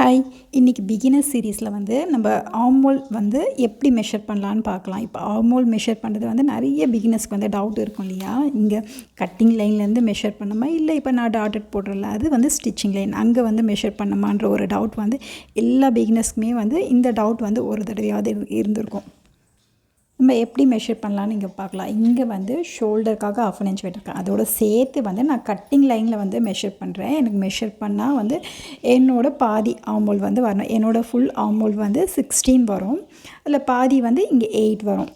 Hi, இன்றைக்கி beginner சீரீஸில் வந்து நம்ம ஆர்மோல் வந்து எப்படி மெஷர் பண்ணலான்னு பார்க்கலாம். இப்போ ஆர்மோல் மெஷர் பண்ணுறது வந்து நிறைய பிகினர்ஸ்க்கு வந்து டவுட் இருக்கும் இல்லையா? இங்கே கட்டிங் லைன்லேருந்து மெஷர் பண்ணுமா, இல்லை இப்போ நான் டாட்டட் போடுறல அது வந்து ஸ்டிச்சிங் லைன் அங்கே வந்து மெஷர் பண்ணுமான்ற ஒரு டவுட் வந்து எல்லா பிகினர்ஸ்க்குமே வந்து இந்த டவுட் வந்து ஒரு தடவையாவது இருந்திருக்கும். நம்ம எப்படி மெஷர் பண்ணலான்னு இங்கே பார்க்கலாம். இங்கே வந்து ஷோல்டருக்காக 1/2 இன்ச் விட்டுருக்கேன். அதோட சேர்த்து வந்து நான் கட்டிங் லைனில் வந்து மெஷர் பண்ணுறேன். எனக்கு மெஷர் பண்ணால் வந்து என்னோடய பாதி ஆர்மோல் வந்து வரணும். என்னோடய ஃபுல் ஆர்மோல் வந்து 16 வரும். அதில் பாதி வந்து இங்கே 8 வரும்.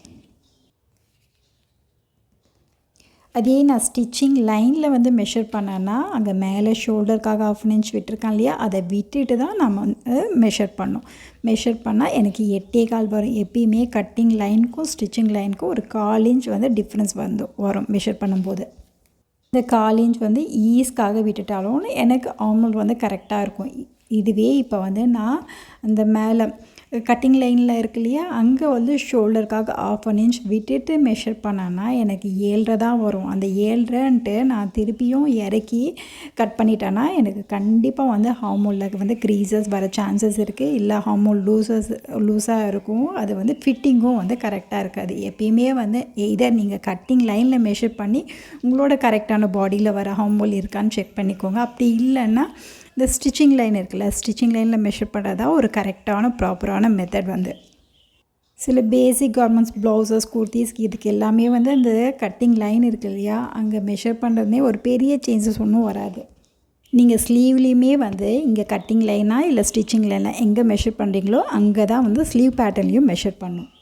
அதே நான் ஸ்டிச்சிங் லைனில் வந்து மெஷர் பண்ணேன்னா அங்கே மேலே ஷோல்டருக்காக 1/2 இன்ச் விட்டுருக்கேன் இல்லையா, அதை விட்டுட்டு தான் நம்ம வந்து மெஷர் பண்ணோம். மெஷர் பண்ணால் எனக்கு 8.25 வரும். எப்பயுமே கட்டிங் லைனுக்கும் ஸ்டிச்சிங் லைனுக்கும் ஒரு 1/4 இன்ச் வந்து டிஃப்ரென்ஸ் வரும் மெஷர் பண்ணும்போது. இந்த 1/4 இன்ச் வந்து ஈஸ்க்காக விட்டுட்டாலும் எனக்கு ஆர்மோல் வந்து கரெக்டாக இருக்கும். இதுவே இப்போ வந்து நான் அந்த மேலே கட்டிங் லைனில் இருக்கு இல்லையா, அங்கே வந்து ஷோல்டருக்காக 1/2 இன்ச் விட்டுட்டு மெஷர் பண்ணேன்னா எனக்கு 7.5 தான் வரும். அந்த 7.5ன்ட்டு நான் திருப்பியும் இறக்கி கட் பண்ணிட்டேன்னா எனக்கு கண்டிப்பாக வந்து ஆர்மோலில் வந்து க்ரீசஸ் வர சான்சஸ் இருக்குது. இல்லை ஆர்மோல் லூஸாக இருக்கும். அது வந்து ஃபிட்டிங்கும் வந்து கரெக்டாக இருக்காது. எப்பயுமே வந்து இதர் நீங்கள் கட்டிங் லைனில் மெஷர் பண்ணி உங்களோட கரெக்டான பாடியில் வர ஆர்மோல் இருக்கான்னு செக் பண்ணிக்கோங்க. அப்படி இல்லைன்னா இந்த ஸ்டிச்சிங் லைன் இருக்குல்ல, ஸ்டிச்சிங் லைனில் மெஷர் பண்ணுறதா ஒரு கரெக்டான ப்ராப்பரான மெத்தட் வந்து. சில பேசிக் கார்மெண்ட்ஸ், ப்ளவுசஸ், குர்த்திஸ் இதுக்கு எல்லாமே வந்து அந்த கட்டிங் லைன் இருக்குது இல்லையா, அங்கே மெஷர் பண்ணுறதுமே ஒரு பெரிய சேஞ்சஸ் ஒன்றும் வராது. நீங்கள் ஸ்லீவ்லேயுமே வந்து இங்கே கட்டிங் லைனாக இல்லை ஸ்டிச்சிங் லைனாக எங்கே மெஷர் பண்ணுறீங்களோ அங்கே தான் வந்து ஸ்லீவ் பேட்டர்ன்லேயும் மெஷர் பண்ணணும்.